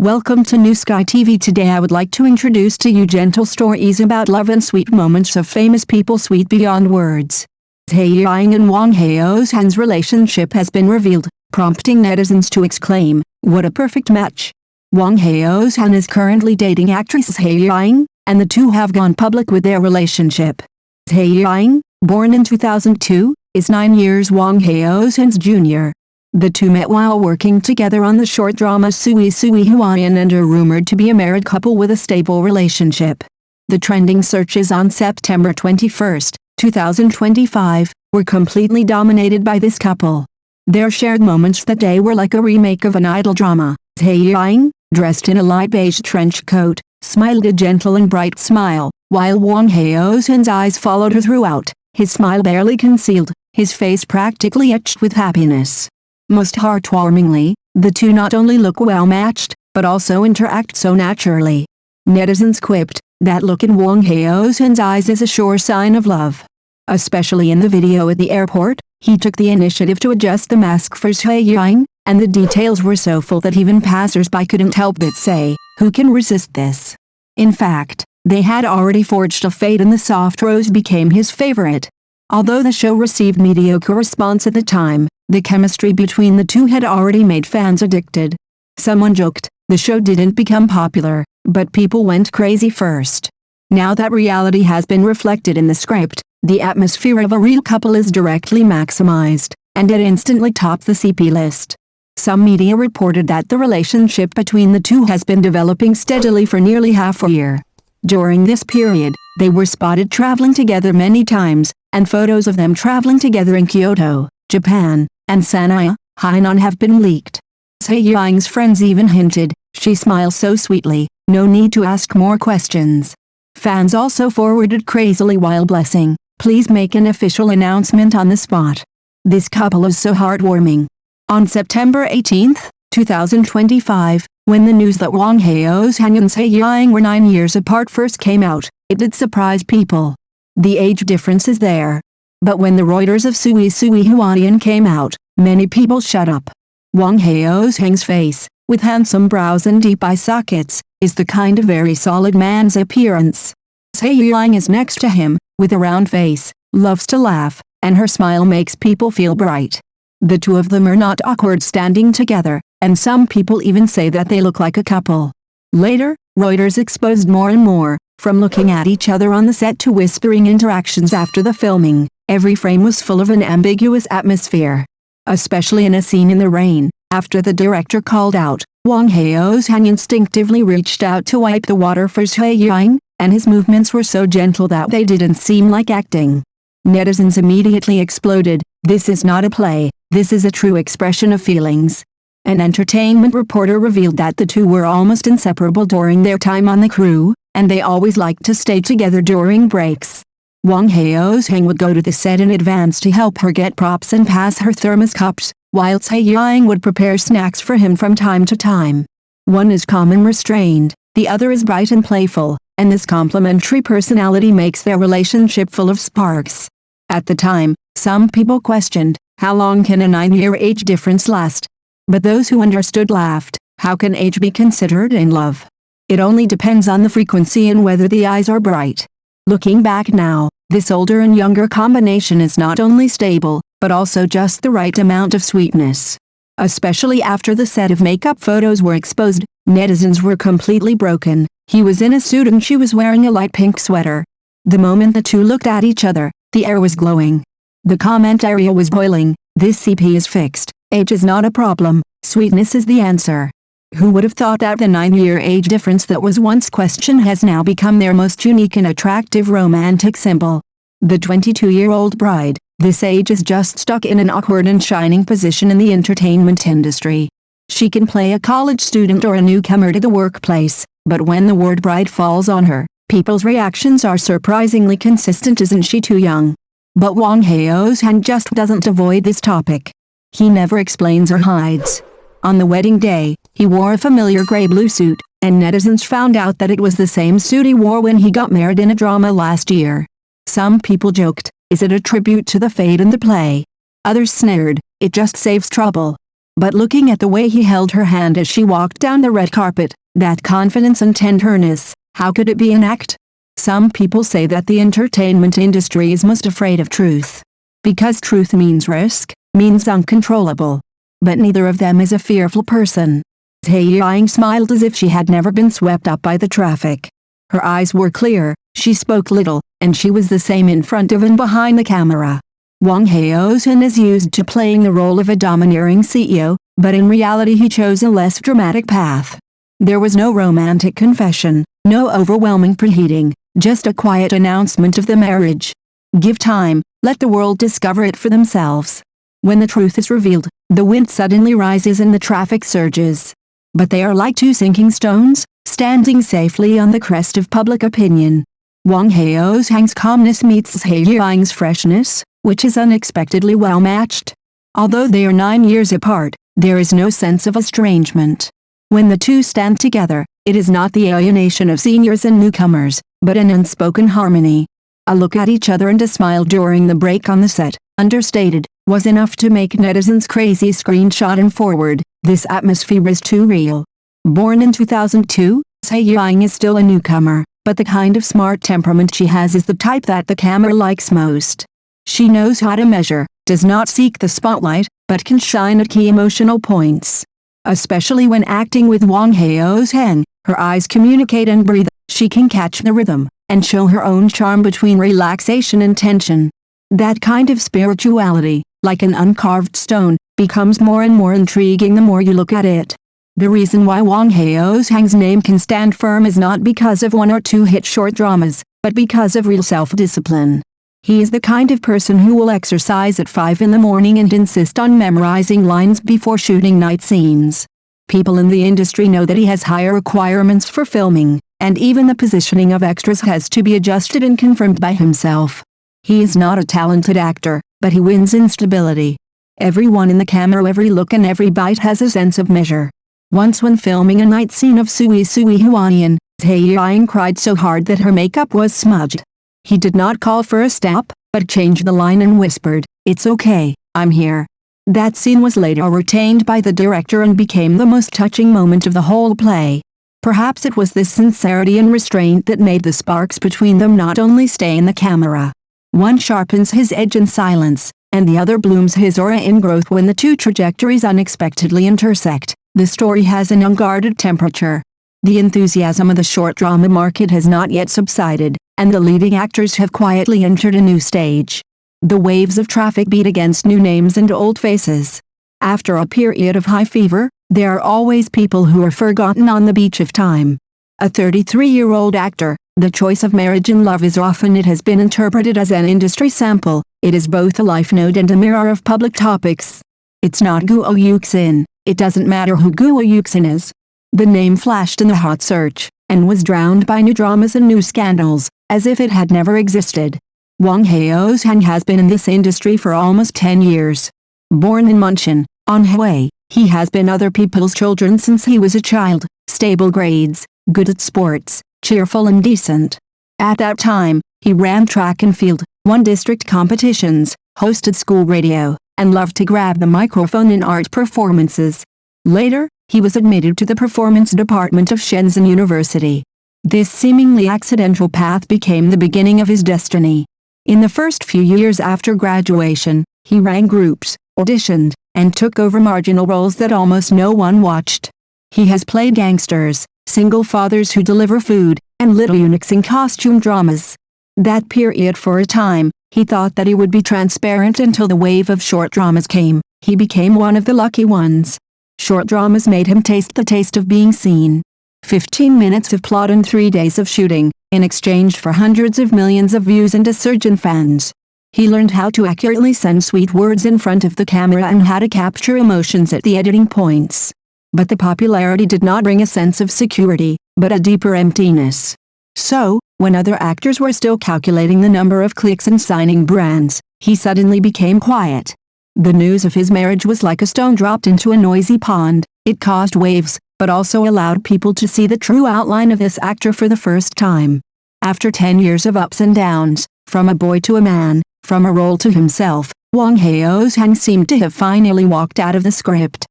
Welcome to New Sky TV. Today I would like to introduce to you gentle stories about love and sweet moments of famous people, sweet beyond words. Zhai Yiying and Wang Haozhen's relationship has been revealed, prompting netizens to exclaim, "What a perfect match!" Wang Haozhen is currently dating actress Zhai Yiying, and the two have gone public with their relationship. Zhai Yiying, born in 2002, is 9 years Wang Haozhen's junior. The two met while working together on the short drama Zhai Yiying and are rumored to be a married couple with a stable relationship. The trending searches on September 21, 2025, were completely dominated by this couple. Their shared moments that day were like a remake of an idol drama. Zhai Yiying, dressed in a light beige trench coat, smiled a gentle and bright smile, while Wang Haozhen's eyes followed her throughout, his smile barely concealed, his face practically etched with happiness. Most heartwarmingly, the two not only look well matched, but also interact so naturally. Netizens quipped, "That look in Wang Haozhen's eyes is a sure sign of love." Especially in the video at the airport, he took the initiative to adjust the mask for Zhai Yiying, and the details were so full that even passers-by couldn't help but say, "Who can resist this?" In fact, they had already forged a fate and the soft rose became his favorite. Although the show received mediocre response at the time, the chemistry between the two had already made fans addicted. Someone joked, the show didn't become popular, but people went crazy first. Now that reality has been reflected in the script, the atmosphere of a real couple is directly maximized, and it instantly topped the CP list. Some media reported that the relationship between the two has been developing steadily for nearly half a year. During this period, they were spotted traveling together many times, and photos of them traveling together in Kyoto, Japan, and Sanya, Hainan have been leaked. Zhai Yiying's friends even hinted, "She smiles so sweetly, no need to ask more questions." Fans also forwarded crazily while blessing, "Please make an official announcement on the spot. This couple is so heartwarming." On September 18, 2025, when the news that Wang Haozhen and Zhai Yiying were 9 years apart first came out, it did surprise people. The age difference is there. But when the Reuters of Zhai Yiying came out, many people shut up. Wang Haozhen's face, with handsome brows and deep eye sockets, is the kind of very solid man's appearance. Zhai Yiying is next to him, with a round face, loves to laugh, and her smile makes people feel bright. The two of them are not awkward standing together, and some people even say that they look like a couple. Later, Reuters exposed more and more, from looking at each other on the set to whispering interactions after the filming. Every frame was full of an ambiguous atmosphere. Especially in a scene in the rain, after the director called out, Wang Haozhen instinctively reached out to wipe the water for Zhai Yiying, and his movements were so gentle that they didn't seem like acting. Netizens immediately exploded, "This is not a play, this is a true expression of feelings." An entertainment reporter revealed that the two were almost inseparable during their time on the crew, and they always liked to stay together during breaks. Wang Haozhen would go to the set in advance to help her get props and pass her thermos cups, while Zhai Yiying would prepare snacks for him from time to time. One is calm and restrained, the other is bright and playful, and this complementary personality makes their relationship full of sparks. At the time, some people questioned, how long can a 9-year age difference last? But those who understood laughed, how can age be considered in love? It only depends on the frequency and whether the eyes are bright. Looking back now, this older and younger combination is not only stable, but also just the right amount of sweetness. Especially after the set of makeup photos were exposed, netizens were completely broken. He was in a suit and she was wearing a light pink sweater. The moment the two looked at each other, the air was glowing. The comment area was boiling, "This CP is fixed, age is not a problem, sweetness is the answer." Who would have thought that the 9-year age difference that was once questioned has now become their most unique and attractive romantic symbol? The 22-year-old bride, this age is just stuck in an awkward and shining position in the entertainment industry. She can play a college student or a newcomer to the workplace, but when the word bride falls on her, people's reactions are surprisingly consistent. Isn't she too young? But Wang Haozhen just doesn't avoid this topic. He never explains or hides. On the wedding day, he wore a familiar gray-blue suit, and netizens found out that it was the same suit he wore when he got married in a drama last year. Some people joked, is it a tribute to the fate in the play? Others sneered, it just saves trouble. But looking at the way he held her hand as she walked down the red carpet, that confidence and tenderness, how could it be an act? Some people say that the entertainment industry is most afraid of truth. Because truth means risk, means uncontrollable. But neither of them is a fearful person. Zhai Yiying smiled as if she had never been swept up by the traffic. Her eyes were clear, she spoke little, and she was the same in front of and behind the camera. Wang Haozhen is used to playing the role of a domineering CEO, but in reality he chose a less dramatic path. There was no romantic confession, no overwhelming preheating, just a quiet announcement of the marriage. Give time, let the world discover it for themselves. When the truth is revealed, the wind suddenly rises and the traffic surges. But they are like two sinking stones, standing safely on the crest of public opinion. Wang Haozhen's calmness meets Zhai Yiying's freshness, which is unexpectedly well matched. Although they are 9 years apart, there is no sense of estrangement. When the two stand together, it is not the alienation of seniors and newcomers, but an unspoken harmony. A look at each other and a smile during the break on the set, understated, was enough to make netizens crazy. Screenshot and forward, this atmosphere is too real. Born in 2002, Zhai Yiying is still a newcomer, but the kind of smart temperament she has is the type that the camera likes most. She knows how to measure, does not seek the spotlight, but can shine at key emotional points. Especially when acting with Wang Haozhen, her eyes communicate and breathe, she can catch the rhythm, and show her own charm between relaxation and tension. That kind of spirituality, like an uncarved stone, becomes more and more intriguing the more you look at it. The reason why Wang Haozhen's name can stand firm is not because of 1 or 2 hit short dramas, but because of real self-discipline. He is the kind of person who will exercise at 5 in the morning and insist on memorizing lines before shooting night scenes. People in the industry know that he has higher requirements for filming, and even the positioning of extras has to be adjusted and confirmed by himself. He is not a talented actor, but he wins in stability. Everyone in the camera, every look and every bite has a sense of measure. Once when filming a night scene of Sui Huanian, Zhai Yiying cried so hard that her makeup was smudged. He did not call for a stop, but changed the line and whispered, "It's okay, I'm here." That scene was later retained by the director and became the most touching moment of the whole play. Perhaps it was this sincerity and restraint that made the sparks between them not only stay in the camera. One sharpens his edge in silence, and the other blooms his aura in growth. When the two trajectories unexpectedly intersect, the story has an unguarded temperature. The enthusiasm of the short drama market has not yet subsided, and the leading actors have quietly entered a new stage. The waves of traffic beat against new names and old faces. After a period of high fever, there are always people who are forgotten on the beach of time. A 33-year-old actor, the choice of marriage and love is often it has been interpreted as an industry sample. It is both a life note and a mirror of public topics. It's not Guo Yuxin. It doesn't matter who Guo Yuxin is. The name flashed in the hot search, and was drowned by new dramas and new scandals, as if it had never existed. Wang Haozhen has been in this industry for almost 10 years. Born in Munshan, Anhui, he has been other people's children since he was a child, stable grades, good at sports, cheerful and decent. At that time, he ran track and field, won district competitions, hosted school radio, and loved to grab the microphone in art performances. Later, he was admitted to the performance department of Shenzhen University. This seemingly accidental path became the beginning of his destiny. In the first few years after graduation, he rang groups, auditioned, and took over marginal roles that almost no one watched. He has played gangsters, single fathers who deliver food, and little eunuchs in costume dramas. That period, for a time, he thought that he would be transparent until the wave of short dramas came. He became one of the lucky ones. Short dramas made him taste the taste of being seen. 15 minutes of plot and 3 days of shooting, in exchange for hundreds of millions of views and a surge in fans. He learned how to accurately send sweet words in front of the camera and how to capture emotions at the editing points. But the popularity did not bring a sense of security, but a deeper emptiness. So, when other actors were still calculating the number of clicks and signing brands, he suddenly became quiet. The news of his marriage was like a stone dropped into a noisy pond. It caused waves, but also allowed people to see the true outline of this actor for the first time. After 10 years of ups and downs, from a boy to a man, from a role to himself, Wang Haozhen seemed to have finally walked out of the script.